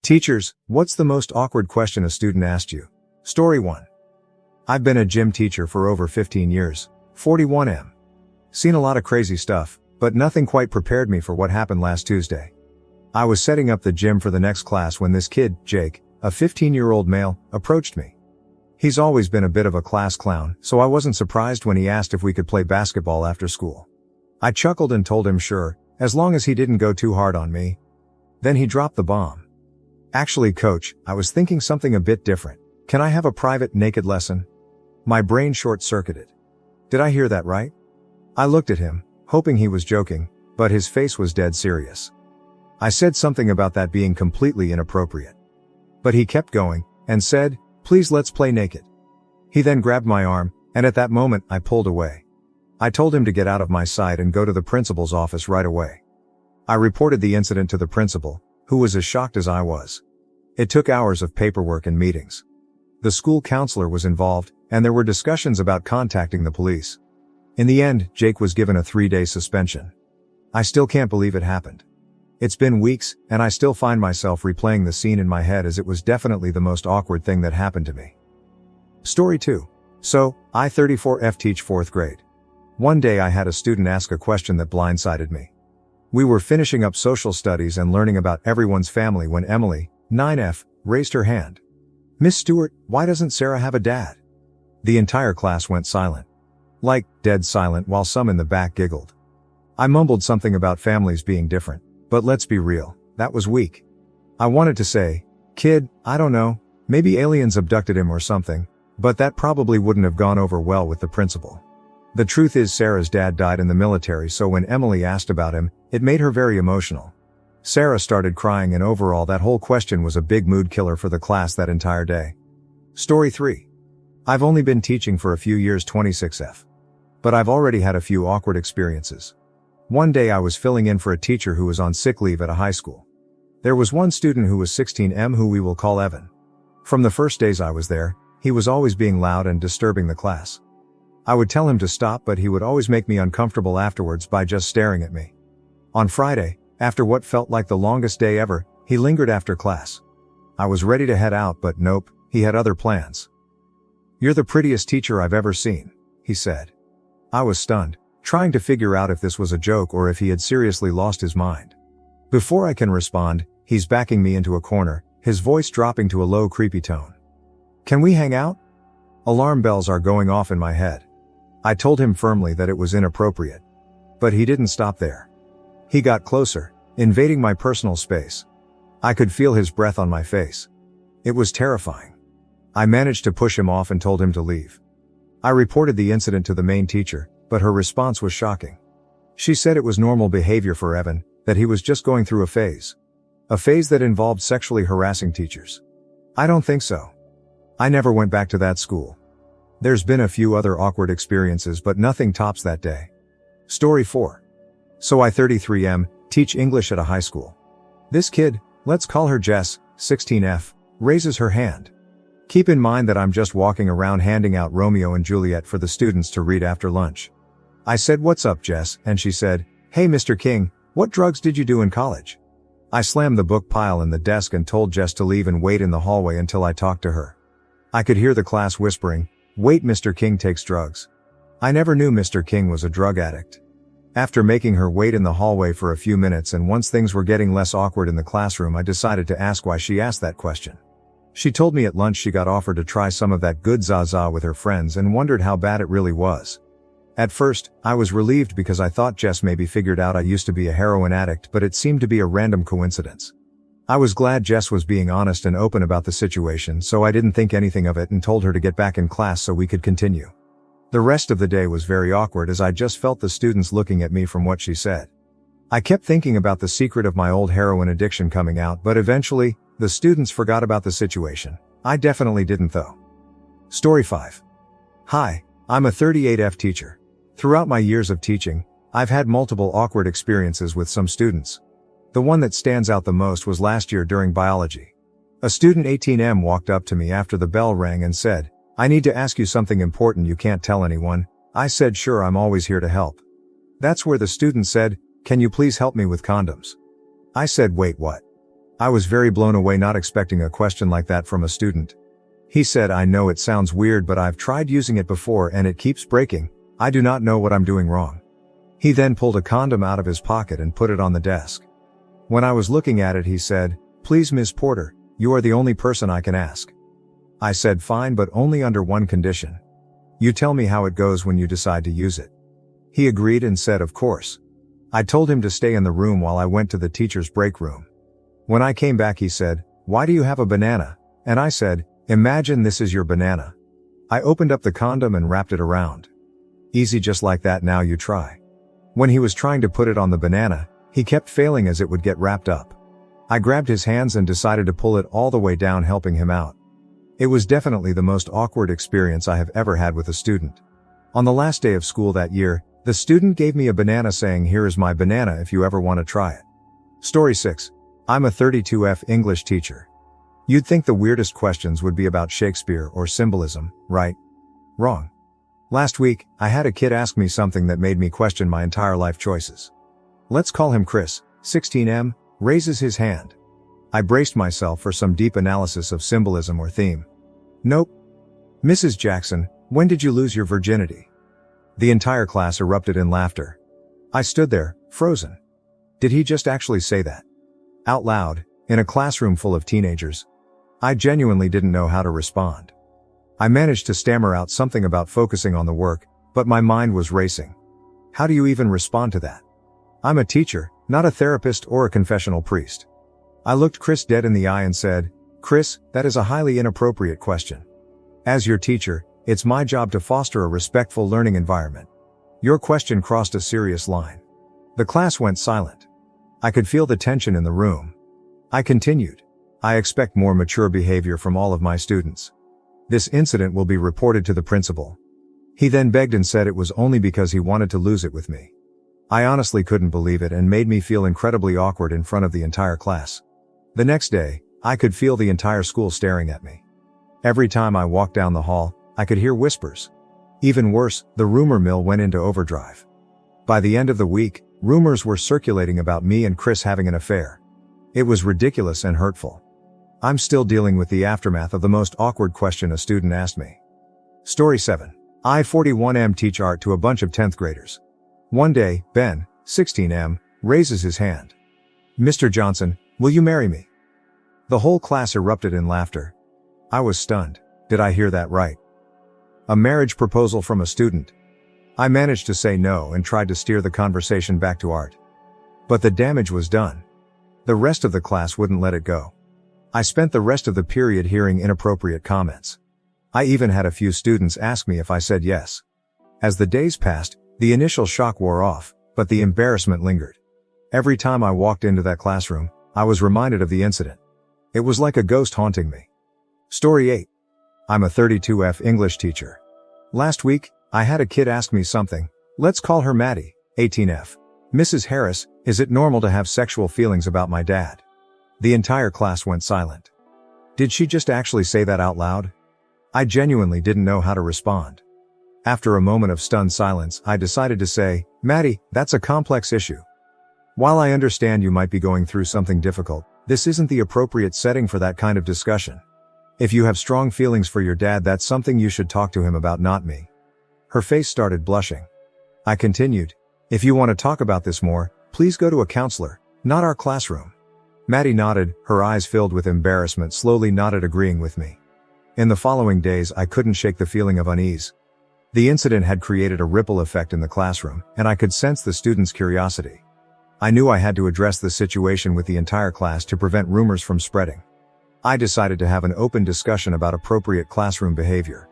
Teachers, what's the most awkward question a student asked you? Story 1. I've been a gym teacher for over 15 years, 41M. Seen a lot of crazy stuff, but nothing quite prepared me for what happened last Tuesday. I was setting up the gym for the next class when this kid, Jake, a 15-year-old male, approached me. He's always been a bit of a class clown, so I wasn't surprised when he asked if we could play basketball after school. I chuckled and told him sure, as long as he didn't go too hard on me. Then he dropped the bomb. Actually, coach, I was thinking something a bit different. Can I have a private naked lesson? My brain short-circuited. Did I hear that right? I looked at him, hoping he was joking, but his face was dead serious. I said something about that being completely inappropriate. But he kept going, and said, please let's play naked. He then grabbed my arm, and at that moment I pulled away. I told him to get out of my sight and go to the principal's office right away. I reported the incident to the principal, who was as shocked as I was. It took hours of paperwork and meetings. The school counselor was involved, and there were discussions about contacting the police. In the end, Jake was given a 3-day suspension. I still can't believe it happened. It's been weeks, and I still find myself replaying the scene in my head as it was definitely the most awkward thing that happened to me. Story 2. So, I 34F teach 4th grade. One day I had a student ask a question that blindsided me. We were finishing up social studies and learning about everyone's family when Emily, 9F, raised her hand. Miss Stewart, why doesn't Sarah have a dad? The entire class went silent. Like, dead silent, while some in the back giggled. I mumbled something about families being different, but let's be real, that was weak. I wanted to say, kid, I don't know, maybe aliens abducted him or something, but that probably wouldn't have gone over well with the principal. The truth is Sarah's dad died in the military, so when Emily asked about him, it made her very emotional. Sarah started crying, and overall that whole question was a big mood killer for the class that entire day. Story 3. I've only been teaching for a few years, 26F. But I've already had a few awkward experiences. One day I was filling in for a teacher who was on sick leave at a high school. There was one student who was 16M who we will call Evan. From the first days I was there, he was always being loud and disturbing the class. I would tell him to stop, but he would always make me uncomfortable afterwards by just staring at me. On Friday, after what felt like the longest day ever, he lingered after class. I was ready to head out, but nope, he had other plans. You're the prettiest teacher I've ever seen, he said. I was stunned, trying to figure out if this was a joke or if he had seriously lost his mind. Before I can respond, he's backing me into a corner, his voice dropping to a low, creepy tone. Can we hang out? Alarm bells are going off in my head. I told him firmly that it was inappropriate. But he didn't stop there. He got closer, invading my personal space. I could feel his breath on my face. It was terrifying. I managed to push him off and told him to leave. I reported the incident to the main teacher, but her response was shocking. She said it was normal behavior for Evan, that he was just going through a phase. A phase that involved sexually harassing teachers. I don't think so. I never went back to that school. There's been a few other awkward experiences, but nothing tops that day. Story 4. So I 33M, teach English at a high school. This kid, let's call her Jess, 16F, raises her hand. Keep in mind that I'm just walking around handing out Romeo and Juliet for the students to read after lunch. I said, what's up, Jess? And she said, hey Mr. King, what drugs did you do in college? I slammed the book pile in the desk and told Jess to leave and wait in the hallway until I talked to her. I could hear the class whispering, wait, Mr. King takes drugs. I never knew Mr. King was a drug addict. After making her wait in the hallway for a few minutes and once things were getting less awkward in the classroom, I decided to ask why she asked that question. She told me at lunch she got offered to try some of that good Zaza with her friends and wondered how bad it really was. At first, I was relieved because I thought Jess maybe figured out I used to be a heroin addict, but it seemed to be a random coincidence. I was glad Jess was being honest and open about the situation, so I didn't think anything of it and told her to get back in class so we could continue. The rest of the day was very awkward as I just felt the students looking at me from what she said. I kept thinking about the secret of my old heroin addiction coming out, but eventually, the students forgot about the situation. I definitely didn't though. Story 5. Hi, I'm a 38F teacher. Throughout my years of teaching, I've had multiple awkward experiences with some students. The one that stands out the most was last year during biology. A student 18M walked up to me after the bell rang and said, I need to ask you something important you can't tell anyone. I said sure, I'm always here to help. That's where the student said, can you please help me with condoms? I said wait, what? I was very blown away, not expecting a question like that from a student. He said, "I know it sounds weird, but I've tried using it before and it keeps breaking. I do not know what I'm doing wrong." He then pulled a condom out of his pocket and put it on the desk. When I was looking at it, he said, "Please, Ms. Porter, you are the only person I can ask." I said, "Fine, but only under one condition. You tell me how it goes when you decide to use it." He agreed and said, "Of course." I told him to stay in the room while I went to the teacher's break room. When I came back, he said, "Why do you have a banana?" And I said, "Imagine this is your banana." I opened up the condom and wrapped it around. Easy, just like that. Now you try. When he was trying to put it on the banana, he kept failing as it would get wrapped up. I grabbed his hands and decided to pull it all the way down, helping him out. It was definitely the most awkward experience I have ever had with a student. On the last day of school that year, the student gave me a banana saying, "Here is my banana if you ever want to try it." Story 6. I'm a 32F English teacher. You'd think the weirdest questions would be about Shakespeare or symbolism, right? Wrong. Last week, I had a kid ask me something that made me question my entire life choices. Let's call him Chris, 16M, raises his hand. I braced myself for some deep analysis of symbolism or theme. Nope. "Mrs. Jackson, when did you lose your virginity?" The entire class erupted in laughter. I stood there, frozen. Did he just actually say that? Out loud, in a classroom full of teenagers? I genuinely didn't know how to respond. I managed to stammer out something about focusing on the work, but my mind was racing. How do you even respond to that? I'm a teacher, not a therapist or a confessional priest. I looked Chris dead in the eye and said, "Chris, that is a highly inappropriate question. As your teacher, it's my job to foster a respectful learning environment. Your question crossed a serious line." The class went silent. I could feel the tension in the room. I continued. "I expect more mature behavior from all of my students. This incident will be reported to the principal." He then begged and said it was only because he wanted to lose it with me. I honestly couldn't believe it and made me feel incredibly awkward in front of the entire class. The next day, I could feel the entire school staring at me. Every time I walked down the hall, I could hear whispers. Even worse, the rumor mill went into overdrive. By the end of the week, rumors were circulating about me and Chris having an affair. It was ridiculous and hurtful. I'm still dealing with the aftermath of the most awkward question a student asked me. Story 7. I 41M teach art to a bunch of 10th graders. One day, Ben, 16M, raises his hand. "Mr. Johnson, will you marry me?" The whole class erupted in laughter. I was stunned. Did I hear that right? A marriage proposal from a student. I managed to say no and tried to steer the conversation back to art. But the damage was done. The rest of the class wouldn't let it go. I spent the rest of the period hearing inappropriate comments. I even had a few students ask me if I said yes. As the days passed, the initial shock wore off, but the embarrassment lingered. Every time I walked into that classroom, I was reminded of the incident. It was like a ghost haunting me. Story 8. I'm a 32F English teacher. Last week, I had a kid ask me something. Let's call her Maddie, 18F. "Mrs. Harris, is it normal to have sexual feelings about my dad?" The entire class went silent. Did she just actually say that out loud? I genuinely didn't know how to respond. After a moment of stunned silence, I decided to say, "Maddie, that's a complex issue. While I understand you might be going through something difficult, this isn't the appropriate setting for that kind of discussion. If you have strong feelings for your dad, that's something you should talk to him about, not me." Her face started blushing. I continued, "If you want to talk about this more, please go to a counselor, not our classroom." Maddie nodded, her eyes filled with embarrassment, slowly nodded, agreeing with me. In the following days, I couldn't shake the feeling of unease. The incident had created a ripple effect in the classroom, and I could sense the students' curiosity. I knew I had to address the situation with the entire class to prevent rumors from spreading. I decided to have an open discussion about appropriate classroom behavior.